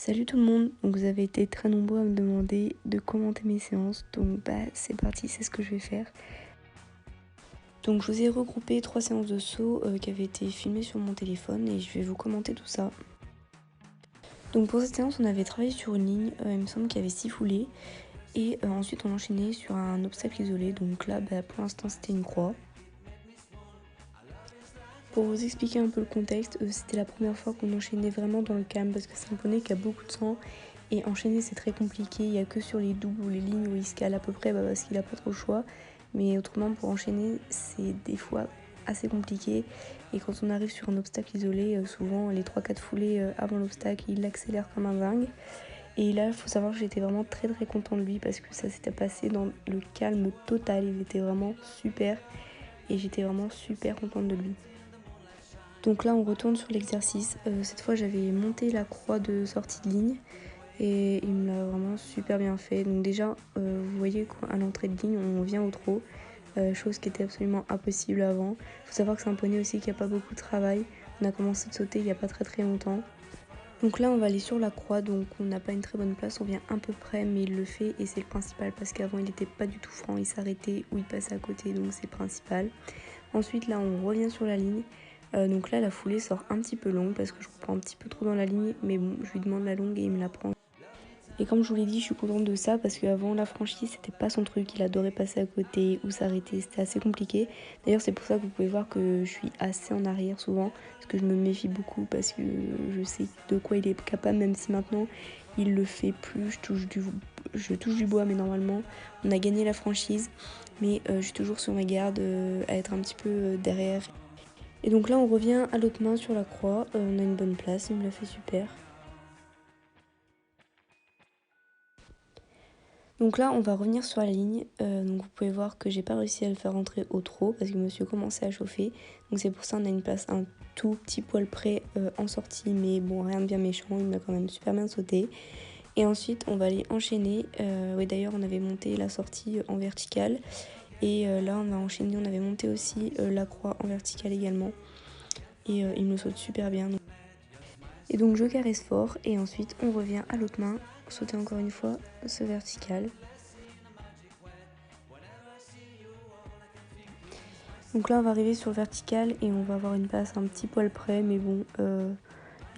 Salut tout le monde, donc vous avez été très nombreux à me demander de commenter mes séances, donc c'est parti, c'est ce que je vais faire. Donc je vous ai regroupé 3 séances de saut qui avaient été filmées sur mon téléphone et je vais vous commenter tout ça. Donc pour cette séance on avait travaillé sur une ligne, il me semble qu'il y avait 6 foulées et ensuite on enchaînait sur un obstacle isolé, donc là pour l'instant c'était une croix. Pour vous expliquer un peu le contexte, c'était la première fois qu'on enchaînait vraiment dans le calme parce que c'est un poney qui a beaucoup de sang et enchaîner c'est très compliqué, il n'y a que sur les doubles ou les lignes où il se cale à peu près parce qu'il n'a pas trop le choix. Mais autrement pour enchaîner c'est des fois assez compliqué et quand on arrive sur un obstacle isolé, souvent les 3-4 foulées avant l'obstacle il accélère comme un dingue. Et là il faut savoir que j'étais vraiment très contente de lui parce que ça s'était passé dans le calme total, il était vraiment super et j'étais vraiment super contente de lui. Donc là on retourne sur l'exercice, cette fois j'avais monté la croix de sortie de ligne et il me l'a vraiment super bien fait. Donc déjà vous voyez qu'à l'entrée de ligne on vient au trot, chose qui était absolument impossible avant. Il faut savoir que c'est un poney aussi qui n'a pas beaucoup de travail, on a commencé de sauter il n'y a pas très longtemps. Donc là on va aller sur la croix, donc on n'a pas une très bonne place, on vient à peu près mais il le fait et c'est le principal parce qu'avant il n'était pas du tout franc, il s'arrêtait ou il passait à côté donc c'est le principal. Ensuite là on revient sur la ligne. Donc là la foulée sort un petit peu longue parce que je reprends un petit peu trop dans la ligne, mais bon je lui demande la longue et il me la prend. Et comme je vous l'ai dit, je suis contente de ça parce qu'avant la franchise c'était pas son truc, il adorait passer à côté ou s'arrêter, c'était assez compliqué. D'ailleurs c'est pour ça que vous pouvez voir que je suis assez en arrière souvent, parce que je me méfie beaucoup parce que je sais de quoi il est capable, même si maintenant il le fait plus, je touche du bois mais normalement on a gagné la franchise, mais je suis toujours sur ma garde à être un petit peu derrière. Et donc là on revient à l'autre main sur la croix, on a une bonne place, il me l'a fait super. Donc là on va revenir sur la ligne, donc vous pouvez voir que j'ai pas réussi à le faire rentrer au trot parce que monsieur commençait à chauffer. Donc c'est pour ça on a une place un tout petit poil près en sortie, mais bon rien de bien méchant, il m'a quand même super bien sauté. Et ensuite on va aller enchaîner, oui d'ailleurs on avait monté la sortie en verticale. Et là on a enchaîné, on avait monté aussi la croix en verticale également. Et il me saute super bien. Et donc je caresse fort et ensuite on revient à l'autre main, sauter encore une fois ce vertical. Donc là on va arriver sur le vertical et on va avoir une passe un petit poil près, mais bon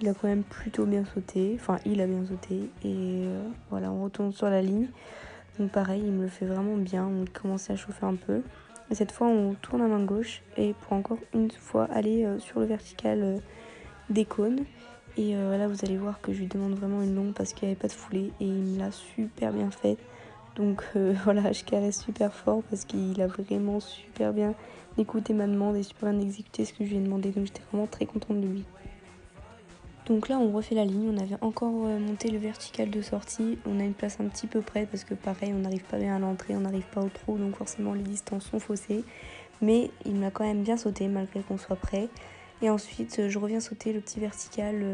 il a quand même plutôt bien sauté, enfin il a bien sauté et voilà on retourne sur la ligne. Donc pareil il me le fait vraiment bien, on commence à chauffer un peu. Et cette fois on tourne à main gauche et pour encore une fois aller sur le vertical des cônes. Et là vous allez voir que je lui demande vraiment une longue parce qu'il n'y avait pas de foulée et il me l'a super bien fait. Donc voilà, je caresse super fort parce qu'il a vraiment super bien écouté ma demande et super bien exécuté ce que je lui ai demandé. Donc j'étais vraiment très contente de lui. Donc là on refait la ligne, on avait encore monté le vertical de sortie. On a une place un petit peu près parce que pareil on n'arrive pas bien à l'entrée, on n'arrive pas au trou. Donc forcément les distances sont faussées. Mais il m'a quand même bien sauté malgré qu'on soit prêt. Et ensuite je reviens sauter le petit vertical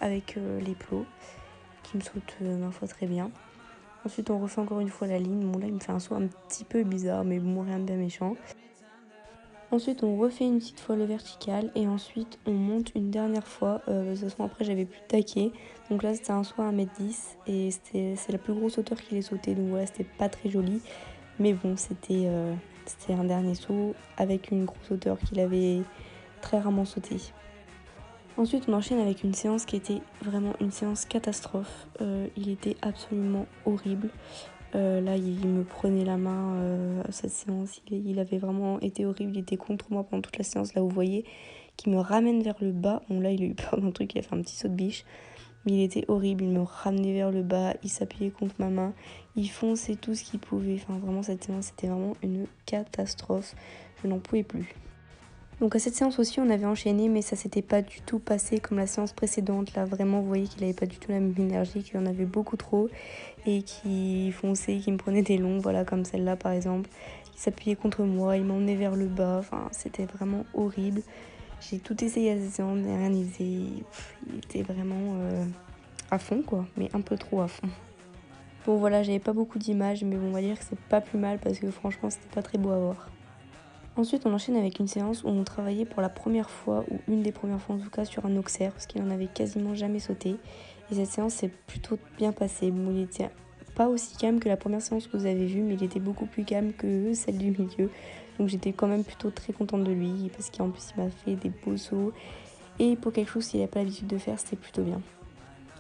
avec les plots qui me saute ma foi très bien. Ensuite on refait encore une fois la ligne. Bon là il me fait un saut un petit peu bizarre mais bon rien de bien méchant. Ensuite on refait une petite fois le vertical et ensuite on monte une dernière fois. De toute façon après j'avais plus de taquet. Donc là c'était un saut à 1m10 et c'est la plus grosse hauteur qu'il ait sauté. Donc voilà c'était pas très joli. Mais bon c'était un dernier saut avec une grosse hauteur qu'il avait très rarement sauté. Ensuite on enchaîne avec une séance qui était vraiment une séance catastrophe. Il était absolument horrible. Là il me prenait la main à cette séance, il avait vraiment été horrible, il était contre moi pendant toute la séance. Là vous voyez qu'il me ramène vers le bas. Bon là il a eu peur d'un truc, il a fait un petit saut de biche. Mais il était horrible, il me ramenait vers le bas, il s'appuyait contre ma main, il fonçait tout ce qu'il pouvait. Enfin vraiment cette séance c'était vraiment une catastrophe, je n'en pouvais plus. Donc à cette séance aussi on avait enchaîné mais ça s'était pas du tout passé comme la séance précédente. Là vraiment vous voyez qu'il avait pas du tout la même énergie, qu'il en avait beaucoup trop et qu'il fonçait, qu'il me prenait des longues, voilà comme celle-là par exemple. Il s'appuyait contre moi, il m'emmenait vers le bas, enfin c'était vraiment horrible. J'ai tout essayé à cette séance mais rien n'y faisait, il était vraiment à fond quoi, mais un peu trop à fond. Bon voilà j'avais pas beaucoup d'images mais bon on va dire que c'est pas plus mal parce que franchement c'était pas très beau à voir. Ensuite, on enchaîne avec une séance où on travaillait pour la première fois, ou une des premières fois en tout cas, sur un auxerre, parce qu'il en avait quasiment jamais sauté. Et cette séance s'est plutôt bien passée. Bon, il était pas aussi calme que la première séance que vous avez vue, mais il était beaucoup plus calme que celle du milieu. Donc j'étais quand même plutôt très contente de lui parce qu'en plus il m'a fait des beaux sauts. Et pour quelque chose qu'il n'a pas l'habitude de faire, c'était plutôt bien.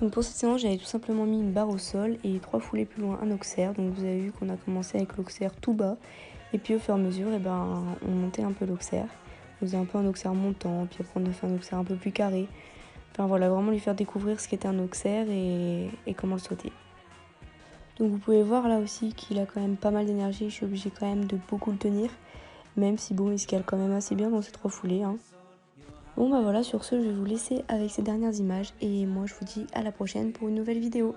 Donc pour cette séance, j'avais tout simplement mis une barre au sol et 3 foulées plus loin un auxerre. Donc vous avez vu qu'on a commencé avec l'auxerre tout bas. Et puis au fur et à mesure, on montait un peu l'auxerre. On faisait un peu un auxerre montant, puis après on a fait un auxerre un peu plus carré. Enfin voilà, vraiment lui faire découvrir ce qu'était un auxerre et comment le sauter. Donc vous pouvez voir là aussi qu'il a quand même pas mal d'énergie, je suis obligée quand même de beaucoup le tenir. Même si bon, il se cale quand même assez bien dans ces 3 foulées. Bon bah voilà, sur ce, je vais vous laisser avec ces dernières images et moi je vous dis à la prochaine pour une nouvelle vidéo.